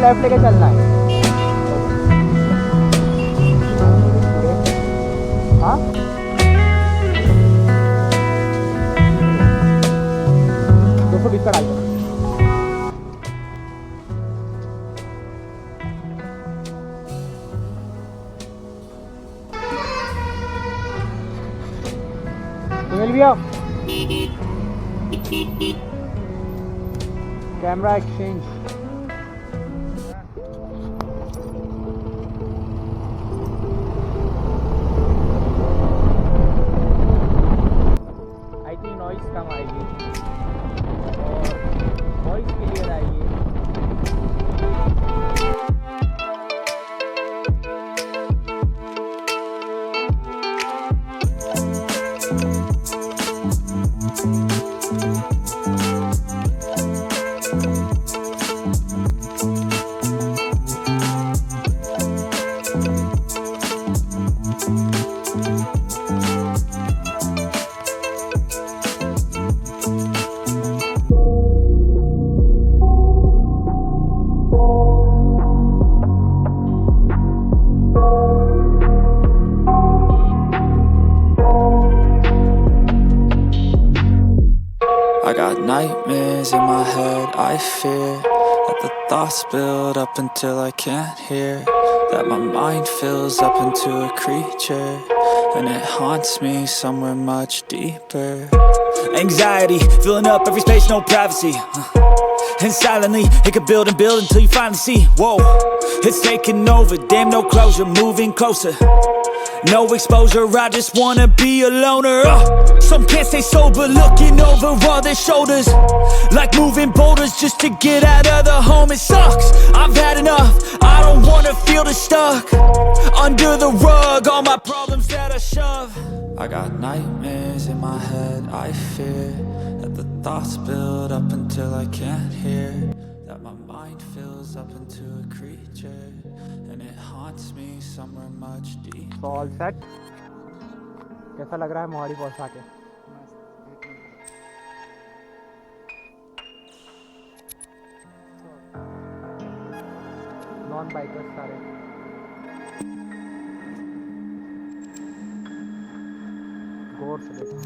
Left लेके चलना है। हाँ 220 का डाल दो। मिल गया camera exchange. I think noise कम आएगी और वॉइस क्लियर आएगी। I got nightmares in my head, I fear that the thoughts build up until I can't hear, that my mind fills up into a creature, and it haunts me somewhere much deeper. Anxiety, filling up every space, no privacy, and silently, it could build and build until you finally see, whoa, it's taking over, damn no closure, moving closer. No exposure, I just wanna be a loner. Some can't stay sober, looking over all their shoulders, like moving boulders just to get out of the home. It sucks, I've had enough, I don't wanna feel the stuck under the rug, all my problems that I shove. I got nightmares in my head, I fear that the thoughts build up until I can't hear, that my mind fills up into a creature, and it haunts me somewhere much deeper. All set. कैसा लग रहा है मोहाली पहुंचा के? Non bikers सारे गौर से देखो।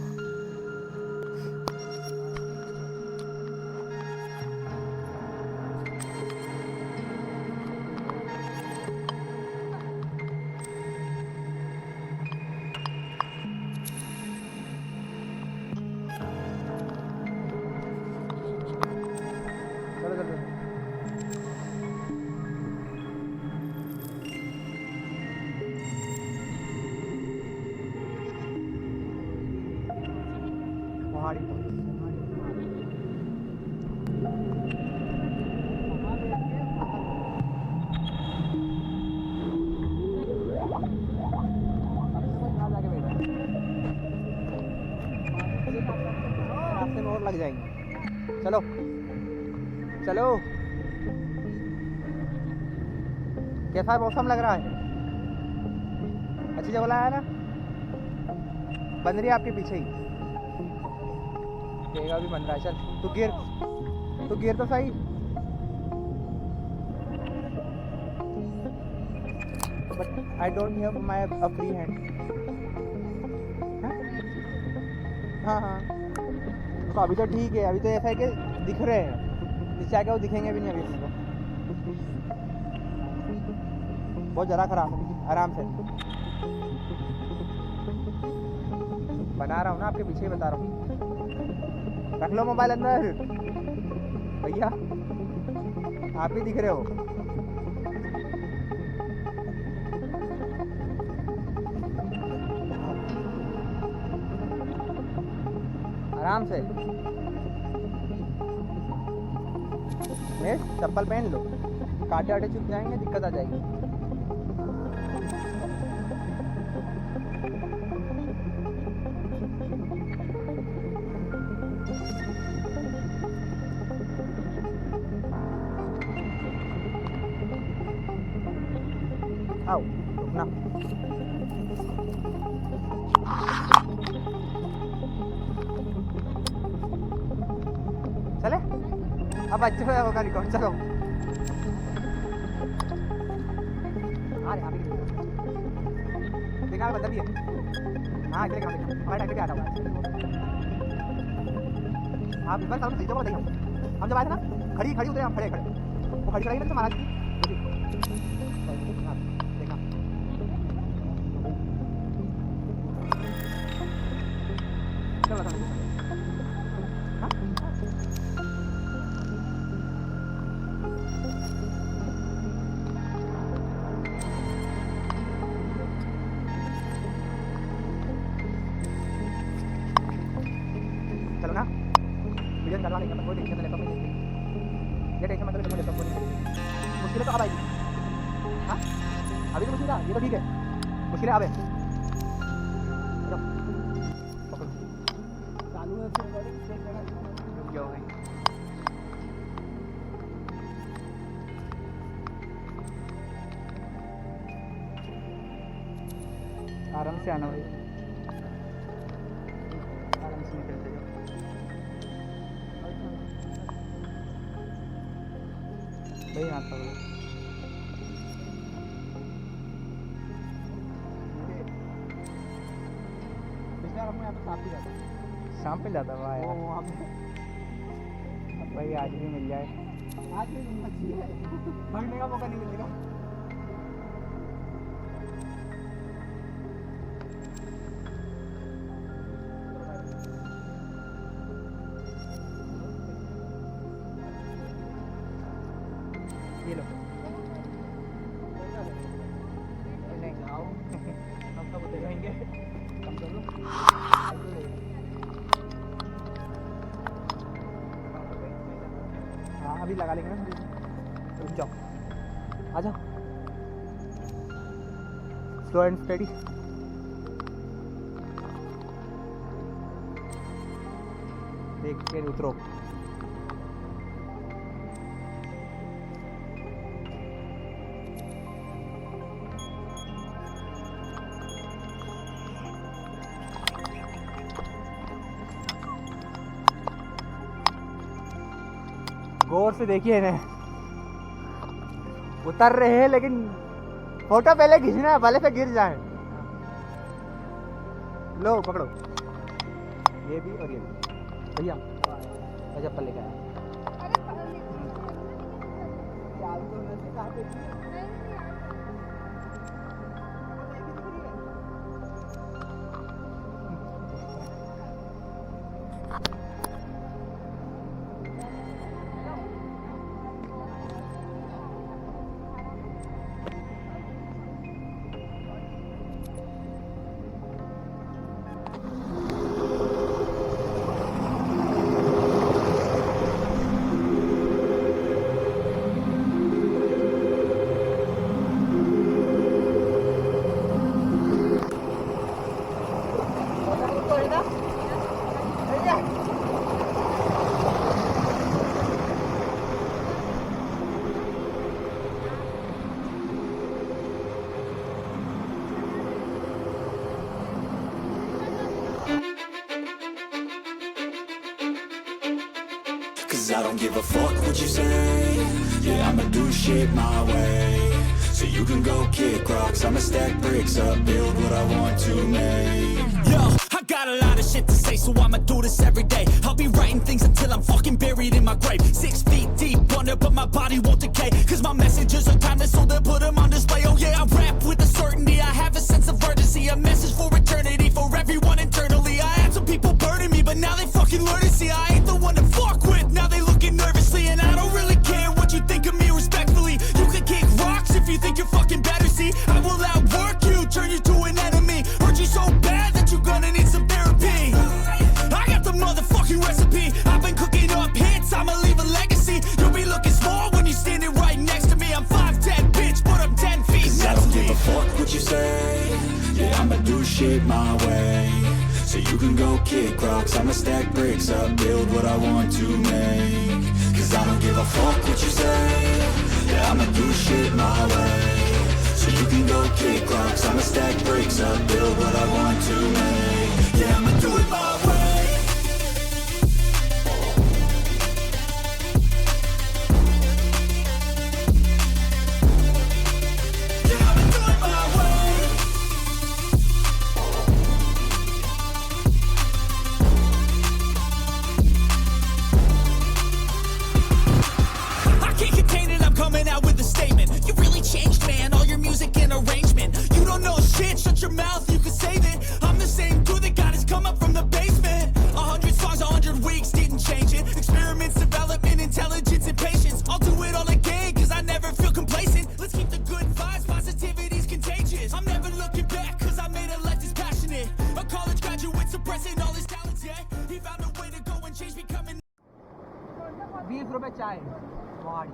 रास्ते में और लग जाएंगे। चलो चलो, कैसा मौसम लग रहा है? अच्छी जगह लाया ना, बन रही है आपके पीछे ही, केगा भी बन रहा है। चल तू गिर तो सही। But I don't have my free hand. हाँ हाँ, तो अभी तो ठीक है, अभी तो ऐसा है कि दिख रहे हैं, नीचे आके वो दिखेंगे भी नहीं अभी इसको। बहुत ज़रा खराब है, आराम से बना रहा हूँ ना, आपके पीछे ही बता रहा हूँ। रख लो मोबाइल अंदर भैया, आप ही दिख रहे हो। आराम से, मैं चप्पल पहन लो, कांटे वाटे चुप जाएंगे, दिक्कत आ जाएगी। आओ रुकना। चले, अब अच्छे से होगा रिकॉर्ड। चलो हाँ यहाँ पे देखा बंदा भी है। हाँ इधर काम देखा हमारे टाइम पे आ रहा आप इस बार सही जगह बताइए। हम जब आए थे ना खड़ी खड़ी उतरे हम खड़े खड़े वो खड़ी खड़ी ना तो महाराज की देखा चलो बता चलो ना वीडियो करवा लेंगे कोई टेंशन नहीं लेता ये टेंशन मतलब मुझे लेता मुश्किल तो अब आएगी। हाँ अभी तो मुश्किल था ये तो ठीक है मुश्किल अब है चालू है क्या हो गई आराम से आना भाई आराम से निकलते जाओ। भाई हाथ पकड़ो शाम पे जाता हुआ यार वहाँ पे भाई आज भी मिल जाए आज भी मिलना चाहिए भरने का मौका नहीं मिलेगा। ये लो नहीं आओ हम सब बताएंगे कम कर लो। हाँ अभी लगा लेंगे ना रुक जाओ आ जाओ स्लो एंड स्टेडी। देख के उतरो गौर से देखिए इन्हें उतर रहे हैं लेकिन फोटो पहले खींचना है भले से गिर जाए। लो पकड़ो ये भी और ये भी भैया चप्पल लेकर आया Cause I don't give a fuck what you say. Yeah, I'ma do shit my way. So you can go kick rocks, I'ma stack bricks up, build what I want to make. Yo, I got a lot of shit to say, so I'ma do this every day. I'll be writing things until I'm fucking buried in my grave. 6 feet deep under, but my body won't decay. Cause my messages are timeless, so they'll put them on display. Oh yeah, I rap with a certainty, I have a sense of urgency. A message for eternity, for everyone internally. I had some people burning me, but now they fucking learn to see I ain't the one to fuck with. Now they looking nervously, and I don't really care what you think of me respectfully. You can kick rocks if you think you're fucking better, see. I will outwork you, turn you to an enemy. Hurt you so bad that you're gonna need some therapy. I got the motherfucking recipe. I've been cooking up hits, I'ma leave a legacy. You'll be looking small when you're standing right next to me. I'm 5'10", bitch, but I'm 10 feet. Cause I don't give a fuck what you say. Yeah, I'ma do shit my way. So you can go kick rocks, I'ma stack bricks up, build what I want to make. Cause I don't give a fuck what you say. Yeah, I'ma do shit my way. So you can go kick rocks, I'ma stack bricks up, build what I want to make. Yeah, I'ma do it my way. Yeah, I'ma do it रुपए चाय मोहाड़ी,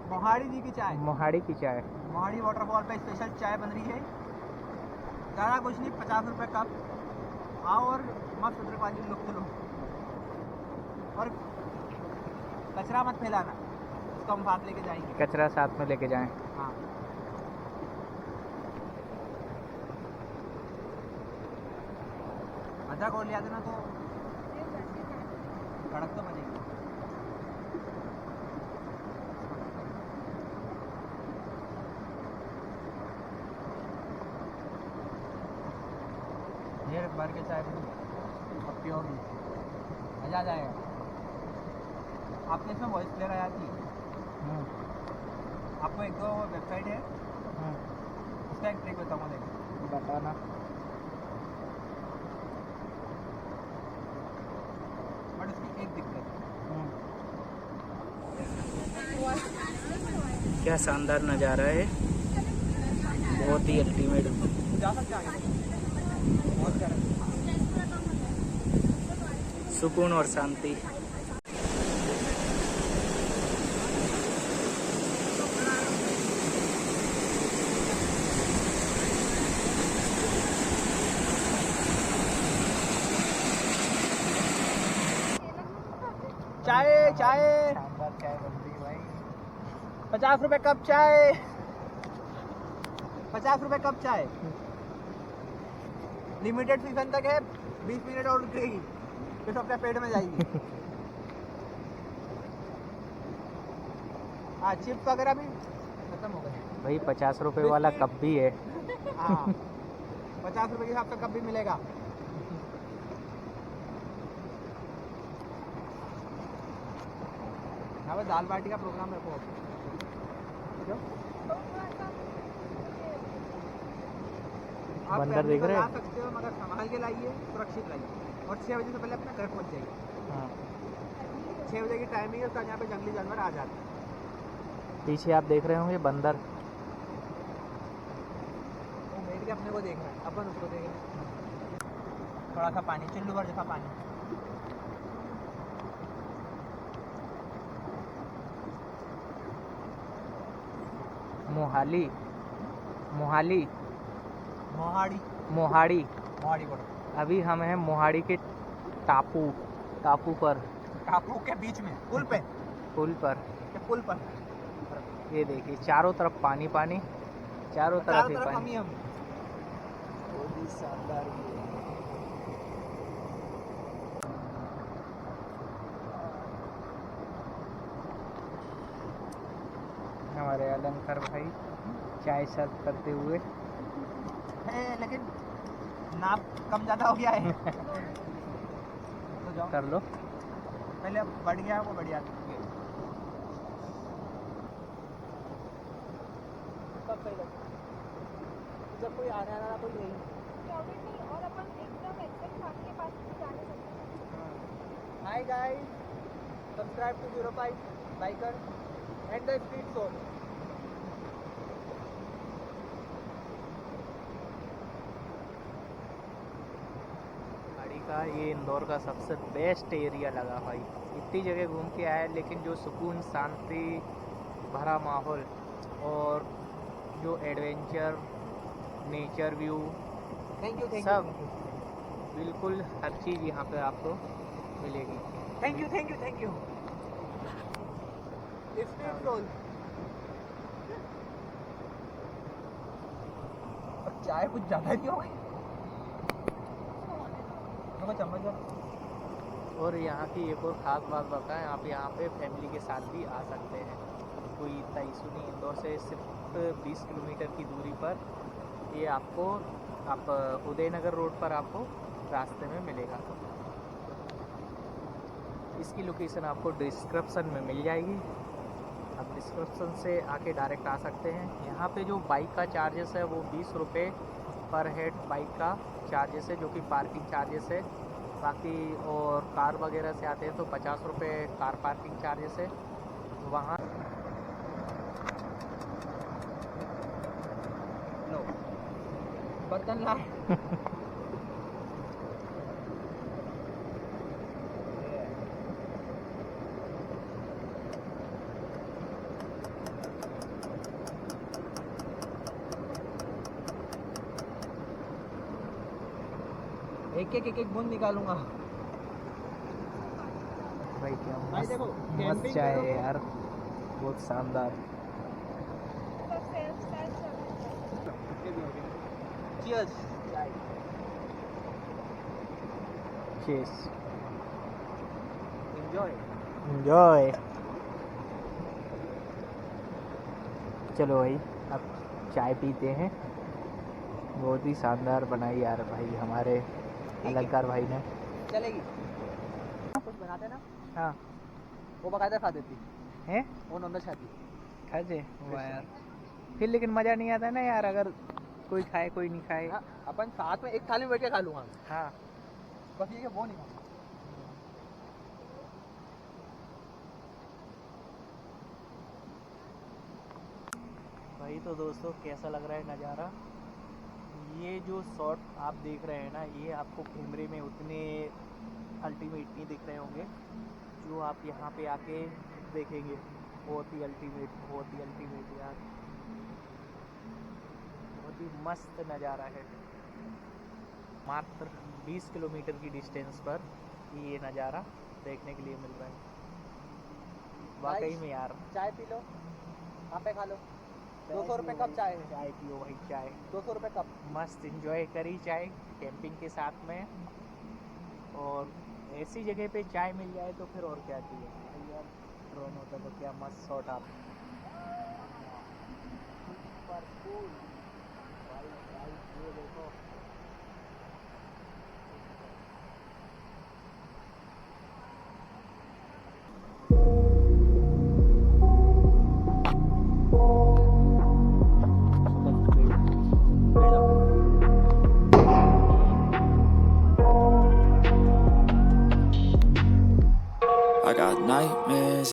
मोहाड़ी जी की चाय, मोहाड़ी की चाय। Mohadi waterfall पे special चाय बन रही है। ज़्यादा कुछ नहीं, 50 रुपये कप। आओ और मस्त उधर वाली लुत्फ लो, और कचरा मत फैलाना, उसको हम साथ लेके जाएंगे। कचरा साथ में लेके जाएं। हाँ, अदरक और लिया देना तो कड़क तो बनेगी। ये भर के चाय और प्योर मज़ा आ जाएगा। आपके इसमें वॉइस प्लेयर आया थी, आपको एक दो वेबसाइट है, उसका एक ट्रिक बताऊँगा, देखो बताना। बट उसकी एक दिक्कत, क्या शानदार नज़ारा है, बहुत ही अल्टीमेट। जा सकते हैं आगे, बहुत प्यारा। सुकून और शांति। चाय चाय शानदार चाय बन रही है भाई। 50 रुपए कप चाय, 50 रुपए कप चाय। लिमिटेड सीजन तक है, 20 मिनट और रुकेगी, फिर अपने पेट में जाएगी। हाँ, चिप्स वगैरह भी खत्म हो गए भाई 50 रुपए वाला कप भी है। हाँ, 50 रुपए के हिसाब से कप भी मिलेगा। यहाँ पे दाल बाटी का प्रोग्राम रखो। आप बंदर फैमिली देख को रहे ला हैं? सकते हो, मगर संभाल के लाइए, सुरक्षित लाइए, और 6 बजे से पहले अपने घर पहुँच जाइए। हाँ। 6 बजे की टाइमिंग है, उसका यहाँ पे जंगली जानवर आ जाते हैं। पीछे आप देख रहे होंगे बंदर। वो बैठ के अपने को देख रहा है, अपन उसको देख रहे हैं। थोड़ा सा पानी, चुल्लू भर जैसा पानी। मोहाली, मोहाली, मोहाड़ी, मोहाड़ी। मोहाड़ी बोलो। अभी हम हैं मोहाड़ी के टापू पर, टापू के बीच में, पुल पे, पुल पर। के पुल पर। ये देखिए चारों तरफ पानी पानी, चारों तरफ ही हम पानी। ही हम। बहुत ही शानदार व्यू है। हमारे अलंकार भाई चाय सर्व करते हुए। लेकिन नाप कम ज़्यादा हो गया है। तो जाओ कर लो। पहले, अब बढ़ गया वो बढ़िया। सब सही लगे, जब कोई आने वाला कोई नहीं। और अपन एकदम एग्जैक्ट खाने के पास भी जाने सकते हैं। Hi guys, subscribe to 05 liker and the street show. का ये इंदौर का सबसे बेस्ट एरिया लगा भाई। इतनी जगह घूम के आए, लेकिन जो सुकून, शांति भरा माहौल और जो adventure, nature view, thank you सब बिल्कुल हर चीज़ यहाँ पे आपको मिलेगी। Thank you thank you thank you. Street roll और चाय कुछ ज़्यादा नहीं हो गई। चम्मच। और यहाँ की एक और ख़ास बात बताएं, आप यहाँ पे फैमिली के साथ भी आ सकते हैं, कोई इतना इशू नहीं। इंदौर से सिर्फ 20 किलोमीटर की दूरी पर ये आपको, आप उदयनगर रोड पर आपको रास्ते में मिलेगा। इसकी लोकेशन आपको डिस्क्रिप्शन में मिल जाएगी, आप डिस्क्रिप्शन से आके डायरेक्ट आ सकते हैं। यहाँ पे जो बाइक का चार्जेस है वो 20 रुपये पर हेड बाइक का चार्जेस है, जो कि पार्किंग चार्जेस है। बाकी और कार वगैरह से आते हैं तो 50 रुपये कार पार्किंग चार्जेस है। वहाँ लो बर्तन ला। एक एक बूंद निकालूंगा। भाई क्या भाई मस्त, देखो, मस्त कैंपिंग चाय करो है तो- यार, बहुत शानदार। सब सेल्फ स्टाइल चल Cheers. चीज, Enjoy. एंजॉय। चलो भाई अब चाय पीते हैं। बहुत ही शानदार बनाई यार भाई हमारे अलंकार भाई ने। चलेगी। कुछ बनाते ना, हाँ वो बकायदा खा देती, हैं वो नॉनवेज खाती। खाजे वाह यार, फिर लेकिन मज़ा नहीं आता ना यार, अगर कोई खाए कोई नहीं खाए। हाँ, अपन साथ में एक थाली में बैठ के खा लूँगा, हाँ बस ये कि वो नहीं खाऊंगा। भाई तो दोस्तों कैसा लग रहा है नज़ारा। ये जो शॉट आप देख रहे हैं ना, ये आपको कैमरे में उतने अल्टीमेट नहीं दिख रहे होंगे जो आप यहाँ पे आके देखेंगे। बहुत ही अल्टीमेट यार, बहुत ही मस्त नज़ारा है। मात्र 20 किलोमीटर की डिस्टेंस पर ये नज़ारा देखने के लिए मिल रहा है। वाकई में यार, चाय पी लो, यहाँ पे खा लो। 200 रुपये कप चाय है, चाय पियो भाई, चाय 200 रुपये कप। मस्त एंजॉय करी चाय कैंपिंग के साथ में। और ऐसी जगह पे चाय मिल जाए तो फिर और क्या चाहिए भाई यार। ड्रोन होता तो क्या मस्त शॉट आप। सुपर कूल भाई, ये देखो I got nightmares.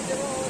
देखो